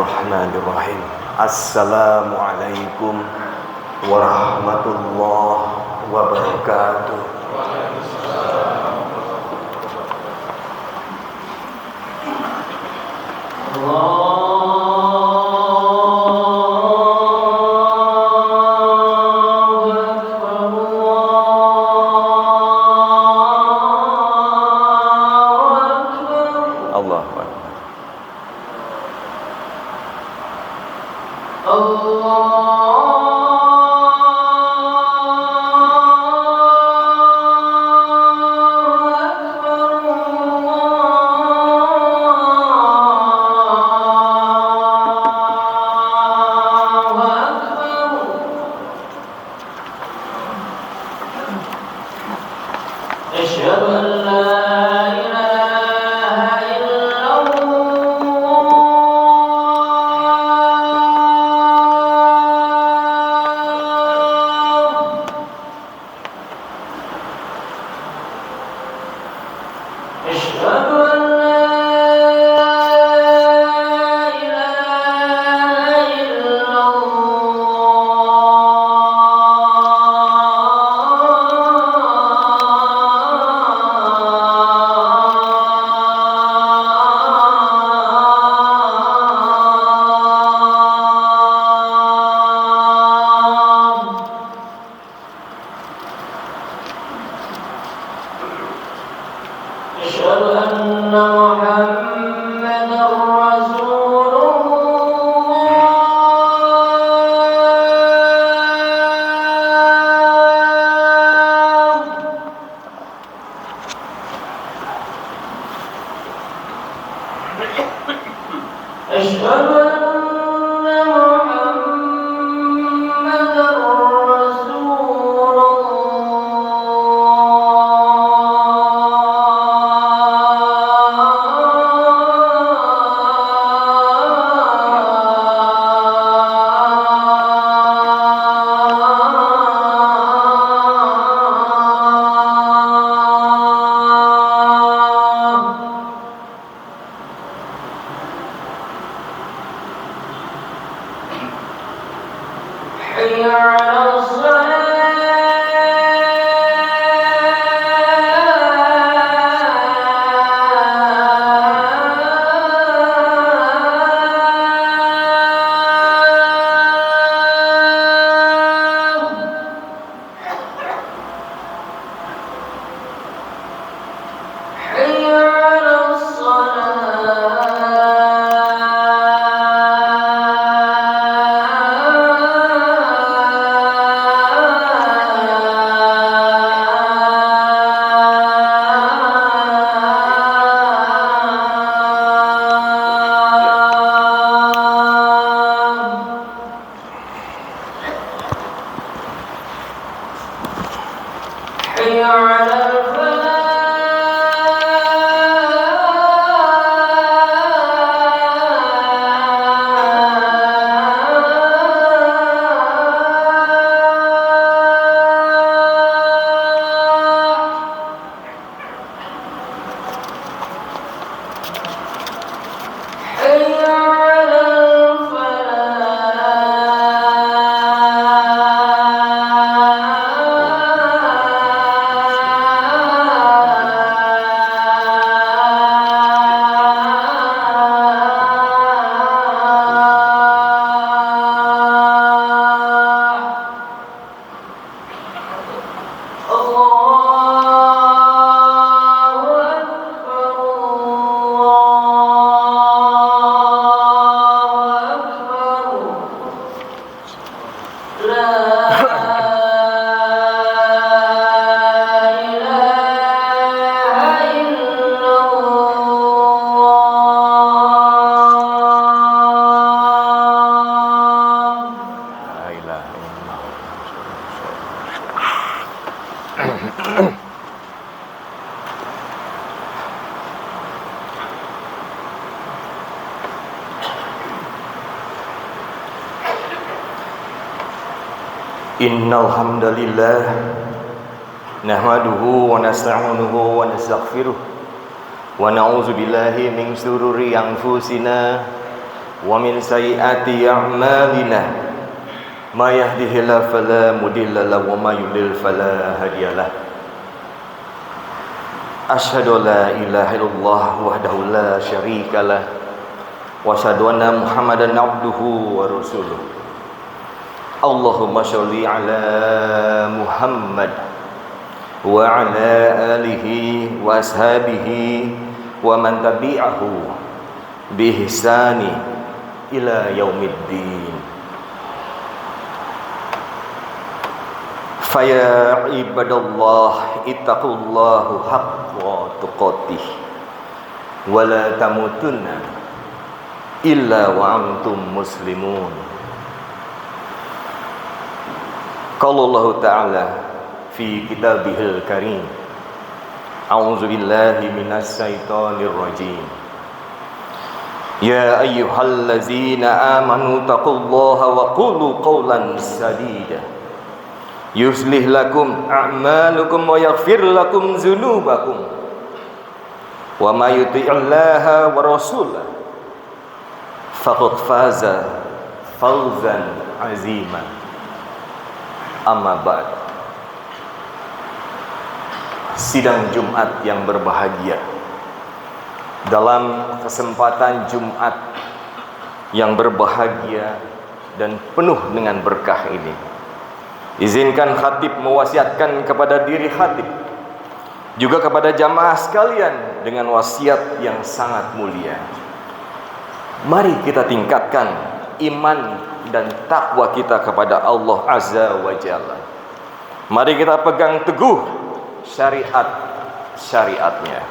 Bismillahirrahmanirrahim. Assalamualaikum warahmatullahi wabarakatuh. Innal hamdalillah nahmaduhu wa nasta'inuhu wa nastaghfiruh wa na'udzu billahi min shururi anfusina ومن سيئات أعمالنا ما يهده الله فلا مضل له وما يضلل فلا هادي له أشهد أن لا إله إلا الله وحده لا شريك له وأشهد أن محمدا عبده ورسوله اللهم صل على محمد وعلى آله وأصحابه ومن تبعه بإحسان إلى يوم الدين فيا عباد الله اتقوا الله حق تقاته ولا تموتن إلا وأنتم مسلمون قال الله تعالى في كتابه الكريم أعوذ بالله من الشيطان الرجيم يا أيها الذين آمنوا اتقوا الله وقولوا قولا سديدا يصلح لكم أعمالكم ويغفر لكم ذنوبكم وما يطع الله ورسوله فقد فاز فوزا عظيما أما بعد. Sidang Jumat yang berbahagia, dalam kesempatan Jumat yang berbahagia dan penuh dengan berkah ini, izinkan khatib mewasiatkan kepada diri khatib, juga kepada jamaah sekalian dengan wasiat yang sangat mulia. Mari kita tingkatkan iman dan takwa kita kepada Allah Azza wa Jalla. Mari kita pegang teguh syariatnya.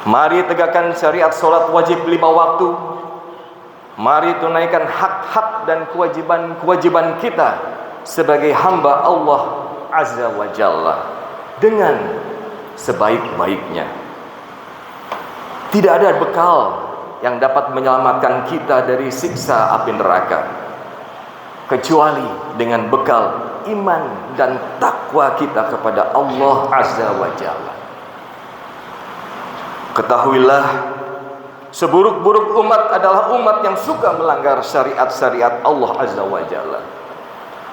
Mari tegakkan syariat solat wajib 5 waktu. Mari tunaikan hak-hak dan kewajiban kita sebagai hamba Allah Azza wa Jalla dengan sebaik-baiknya. Tidak ada bekal yang dapat menyelamatkan kita dari siksa api neraka kecuali dengan bekal iman dan takwa kita kepada Allah Azza wa Jalla. Ketahuilah, seburuk-buruk umat adalah umat yang suka melanggar syariat-syariat Allah Azza wa Jalla.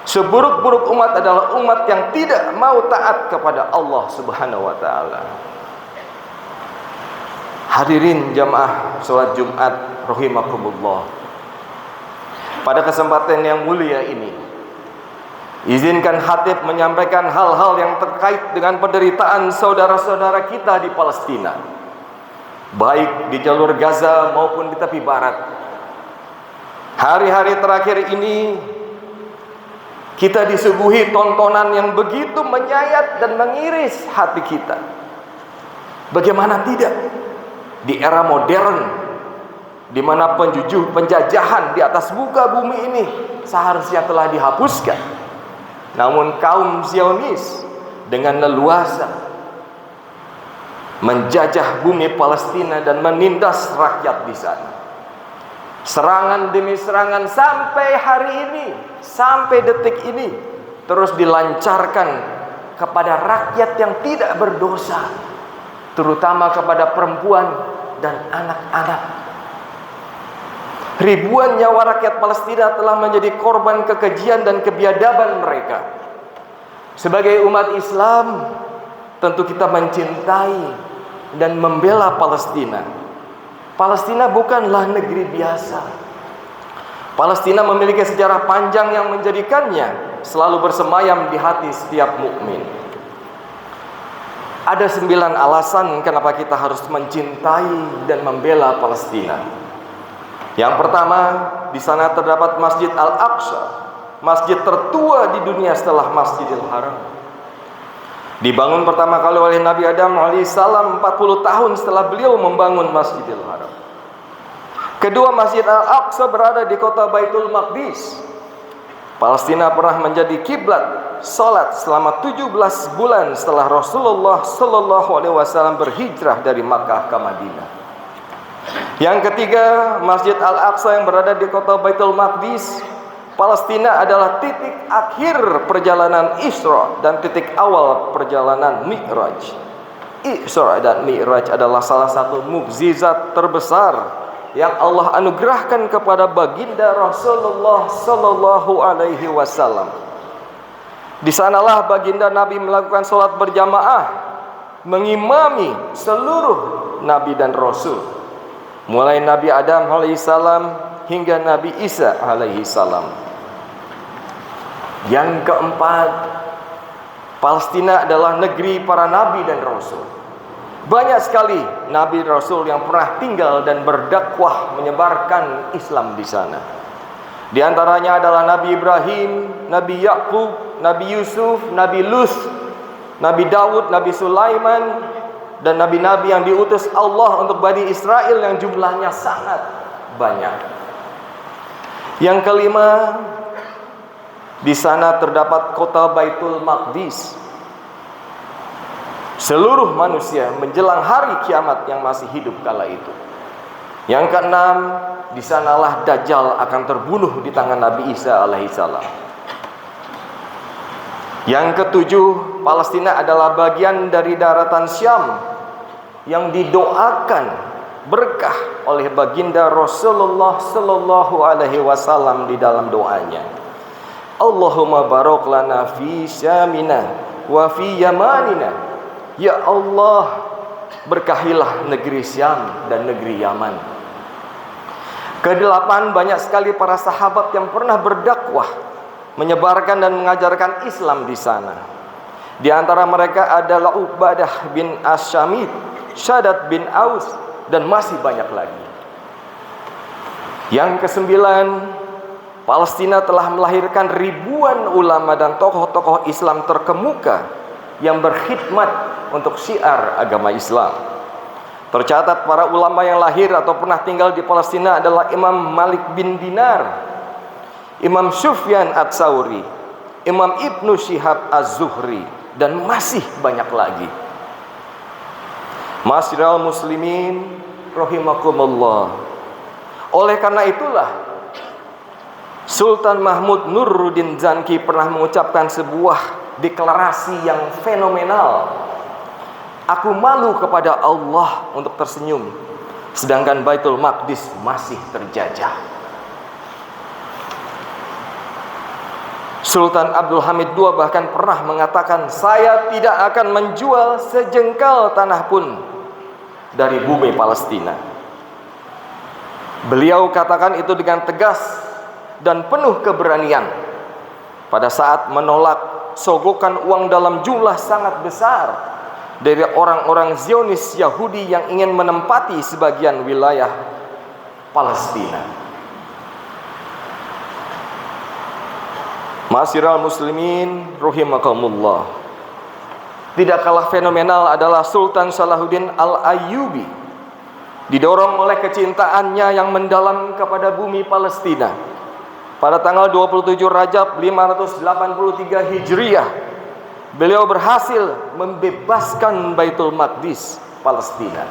Seburuk-buruk umat adalah umat yang tidak mau taat kepada Allah Subhanahu wa taala. Hadirin jamaah salat Jumat rahimakumullah. Pada kesempatan yang mulia ini, izinkan khatib menyampaikan hal-hal yang terkait dengan penderitaan saudara-saudara kita di Palestina, baik di jalur Gaza maupun di tepi barat. Hari-hari terakhir ini kita disuguhi tontonan yang begitu menyayat dan mengiris hati kita. Bagaimana tidak, di era modern di mana penjajahan di atas muka bumi ini seharusnya telah dihapuskan, namun kaum Zionis dengan leluasa menjajah bumi Palestina dan menindas rakyat di sana. Serangan demi serangan sampai hari ini, sampai detik ini terus dilancarkan kepada rakyat yang tidak berdosa, terutama kepada perempuan dan anak-anak. Ribuan nyawa rakyat Palestina telah menjadi korban kekejian dan kebiadaban mereka. Sebagai umat Islam, tentu kita mencintai dan membela Palestina. Palestina bukanlah negeri biasa. Palestina memiliki sejarah panjang yang menjadikannya selalu bersemayam di hati setiap mukmin. Ada 9 alasan kenapa kita harus mencintai dan membela Palestina. Yang pertama, di sana terdapat Masjid Al-Aqsa, masjid tertua di dunia setelah Masjidil Haram. Dibangun pertama kali oleh Nabi Adam alaihissalam 40 tahun setelah beliau membangun Masjidil Haram. Kedua, Masjid Al-Aqsa berada di kota Baitul Maqdis. Palestina pernah menjadi kiblat salat selama 17 bulan setelah Rasulullah sallallahu alaihi wasallam berhijrah dari Makkah ke Madinah. Yang ketiga, Masjid Al-Aqsa yang berada di kota Baitul Maqdis. Palestina adalah titik akhir perjalanan Isra dan titik awal perjalanan Mi'raj. Isra dan Mi'raj adalah salah satu mukjizat terbesar yang Allah anugerahkan kepada baginda Rasulullah sallallahu alaihi wasallam. Di sanalah baginda Nabi melakukan sholat berjamaah, mengimami seluruh nabi dan rasul, mulai Nabi Adam alaihissalam hingga Nabi Isa alaihissalam. Yang keempat, Palestina adalah negeri para nabi dan rasul. Banyak sekali nabi rasul yang pernah tinggal dan berdakwah menyebarkan Islam di sana. Di antaranya adalah Nabi Ibrahim, Nabi Yakub, Nabi Yusuf, Nabi Lut, Nabi Daud, Nabi Sulaiman, dan nabi-nabi yang diutus Allah untuk Bani Israel yang jumlahnya sangat banyak. Yang kelima, di sana terdapat kota Baitul Maqdis. Seluruh manusia menjelang hari kiamat yang masih hidup kala itu. Yang keenam, di sanalah Dajjal akan terbunuh di tangan Nabi Isa alaihissalam. Yang ketujuh, Palestina adalah bagian dari daratan Syam yang didoakan berkah oleh baginda Rasulullah sallallahu alaihi wasallam di dalam doanya. Allahumma barik lana fi Syamina wa fi Yamanina. Ya Allah, berkahilah negeri Syam dan negeri Yaman. Kedelapan, banyak sekali para sahabat yang pernah berdakwah, menyebarkan dan mengajarkan Islam di sana. Di antara mereka adalah Ubadah bin Asyamit, Syaddad bin Aus, dan masih banyak lagi. Yang kesembilan, Palestina telah melahirkan ribuan ulama dan tokoh-tokoh Islam terkemuka yang berkhidmat untuk syiar agama Islam. Tercatat para ulama yang lahir atau pernah tinggal di Palestina adalah Imam Malik bin Dinar, Imam Sufyan Ats-Tsauri, Imam Ibnu Syihab Az-Zuhri, dan masih banyak lagi. Masyiral muslimin rahimakumullah. Oleh karena itulah Sultan Mahmud Nuruddin Zanki pernah mengucapkan sebuah deklarasi yang fenomenal. Aku malu kepada Allah untuk tersenyum, sedangkan Baitul Maqdis masih terjajah. Sultan Abdul Hamid II bahkan pernah mengatakan, saya tidak akan menjual sejengkal tanah pun dari bumi Palestina. Beliau katakan itu dengan tegas dan penuh keberanian pada saat menolak sogokan uang dalam jumlah sangat besar dari orang-orang Zionis Yahudi yang ingin menempati sebagian wilayah Palestina. Masyiral muslimin rahimakumullah. Tidak kalah fenomenal adalah Sultan Salahuddin Al-Ayyubi. Didorong oleh kecintaannya yang mendalam kepada bumi Palestina, pada tanggal 27 Rajab 583 Hijriah, beliau berhasil membebaskan Baitul Maqdis Palestina.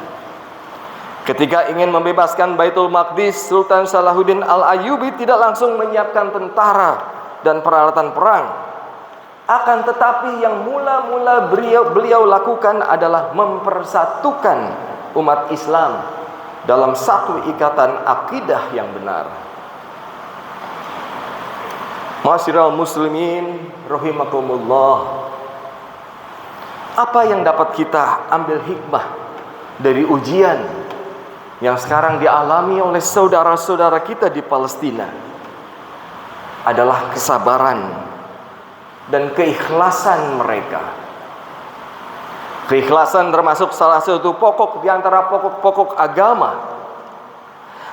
Ketika ingin membebaskan Baitul Maqdis, Sultan Salahuddin Al-Ayyubi tidak langsung menyiapkan tentara dan peralatan perang. Akan tetapi yang mula-mula beliau lakukan adalah mempersatukan umat Islam dalam satu ikatan akidah yang benar. Masyiral muslimin rahimakumullah. Apa yang dapat kita ambil hikmah dari ujian yang sekarang dialami oleh saudara-saudara kita di Palestina? Adalah kesabaran dan keikhlasan mereka. Keikhlasan termasuk salah satu pokok di antara pokok-pokok agama,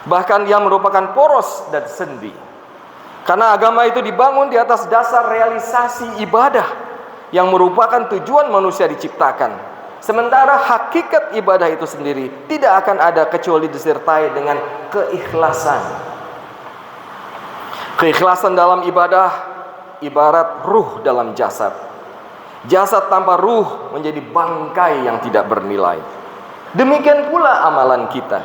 bahkan yang merupakan poros dan sendi. Karena agama itu dibangun di atas dasar realisasi ibadah yang merupakan tujuan manusia diciptakan. Sementara hakikat ibadah itu sendiri tidak akan ada kecuali disertai dengan keikhlasan. Keikhlasan dalam ibadah ibarat ruh dalam jasad. Jasad tanpa ruh menjadi bangkai yang tidak bernilai. Demikian pula amalan kita.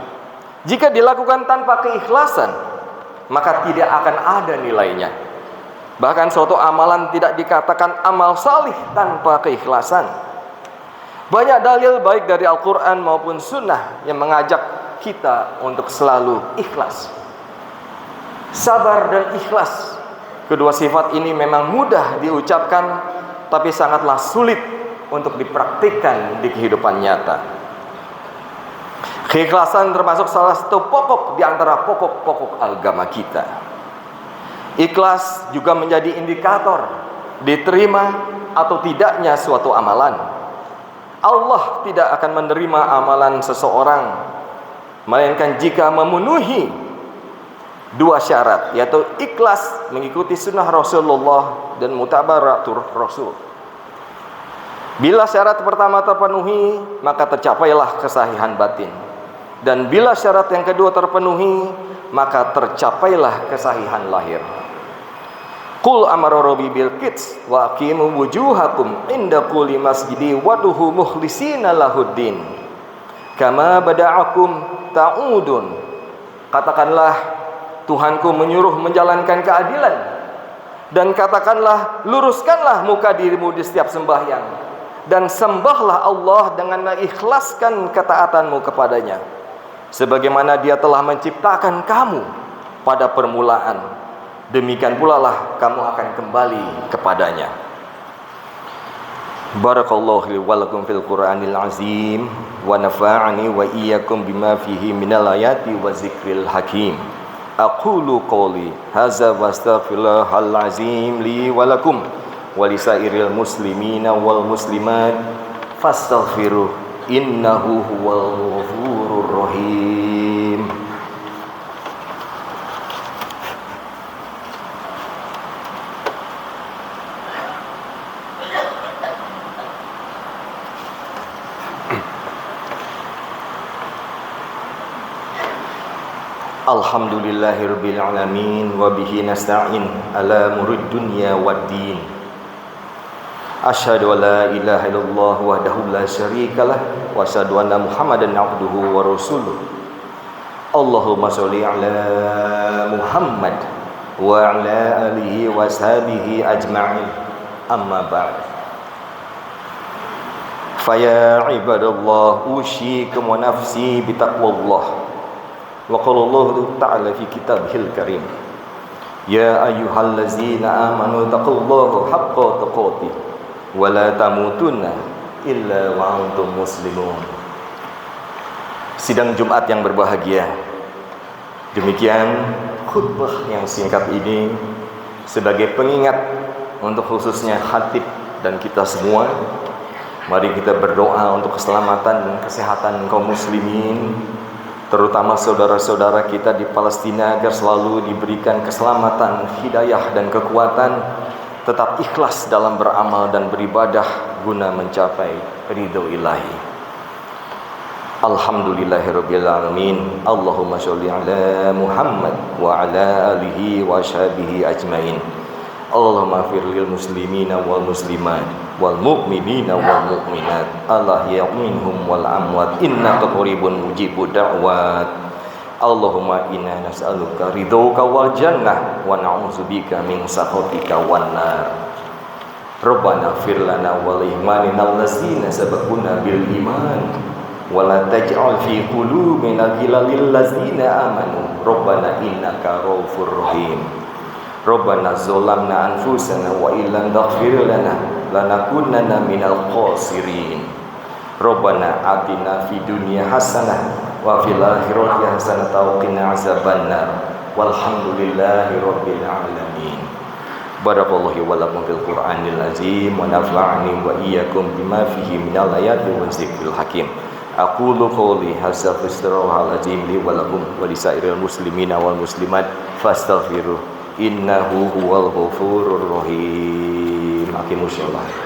Jika dilakukan tanpa keikhlasan, maka tidak akan ada nilainya. Bahkan suatu amalan tidak dikatakan amal salih tanpa keikhlasan. Banyak dalil baik dari Al-Quran maupun Sunnah yang mengajak kita untuk selalu ikhlas. Sabar dan ikhlas, kedua sifat ini memang mudah diucapkan, tapi sangatlah sulit untuk dipraktikkan di kehidupan nyata. Keikhlasan termasuk salah satu pokok di antara pokok-pokok agama kita. Ikhlas juga menjadi indikator diterima atau tidaknya suatu amalan. Allah tidak akan menerima amalan seseorang melainkan jika memenuhi dua syarat, yaitu ikhlas mengikuti sunnah Rasulullah dan mutabaratur Rasul. Bila syarat pertama terpenuhi, maka tercapailah kesahihan batin. Dan bila syarat yang kedua terpenuhi, maka tercapailah kesahihan lahir. Qul amara rabbi bil qits wa aqimu wujuhakum inda kulli masjidi waduhu mukhlisina lahuddin kama bada'akum ta'udun. Katakanlah, Tuhanku menyuruh menjalankan keadilan, dan katakanlah, luruskanlah muka dirimu di setiap sembahyang, dan sembahlah Allah dengan mengikhlaskan ketaatanmu kepadanya, sebagaimana Dia telah menciptakan kamu pada permulaan. Demikian pula lah kamu akan kembali kepadanya. Barakallahu li wa lakum fil Qur'anil azim wa nafa'ani wa iyyakum bima fihi minal ayati wa zikril hakim. Aqulu qouli hadza wa astaghfirullahal azim li wa lakum wa lisairil muslimina wal muslimat fastaghfiruh innahu huwal ghafurur rahim. Alhamdulillahirabbil alamin wa bihi nasta'in ala murid dunya waddin. Asyhadu an la ilaha illallah wahdahu la syarikalah wa asyhadu anna Muhammadan abduhu wa rasuluh. Allahumma sholli ala Muhammad wa ala alihi wa sahbihi ajma'in. Amma ba'd. Fa ya ibadallah usyikum wa nafsi bi taqwallah. Wa qala Allah ta'ala fi kitabihil karim, ya ayyuhallazina amanu taqullaha haqqa tuqatih wa la tamutunna illa wa antum muslimun. Sidang Jumat yang berbahagia, demikian khutbah yang singkat ini sebagai pengingat untuk khususnya khatib dan kita semua. Mari kita berdoa untuk keselamatan dan kesehatan kaum muslimin, terutama saudara-saudara kita di Palestina, agar selalu diberikan keselamatan, hidayah dan kekuatan, tetap ikhlas dalam beramal dan beribadah guna mencapai ridho ilahi. Alhamdulillahirabbil alamin. Allahumma sholli ala Muhammad wa ala alihi wa sahbihi ajmain. Allahumma ighfir lil muslimina wal muslimat wal mu'minina wal mu'minat al-ahya'i minhum wal amwat innaka qaribun mujibud da'wat. Allahumma inna nas'aluka ridhoka wal jannah wa na'udzubika min sakhatika wan nar. Rabbana ighfir lana wa li ikhwanina allazina sabaquna bil iman wa la taj'al fi qulubina ghillan lil ladzina amanu rabbana innaka ra'ufur rahim. Rabbana zalamna anfusana wa illam taghfir lana lanakunanna minal khasirin. Rabbana atina fid dunya hasanah wa fil akhirati hasanah wa qina azabannar. Walhamdulillahi rabbil alamin. Barakallahu wa lakum fil Qur'anil azim wa nafa'ani wa iyyakum bima fihi minal ayati wa zikril hakim. Aqulu qouli hadza fastaghfirullahal azim li wa lakum wa lisairil muslimina wal muslimat fastaghfiruh innahu huwal ghafurur rahim. Aqimussalah.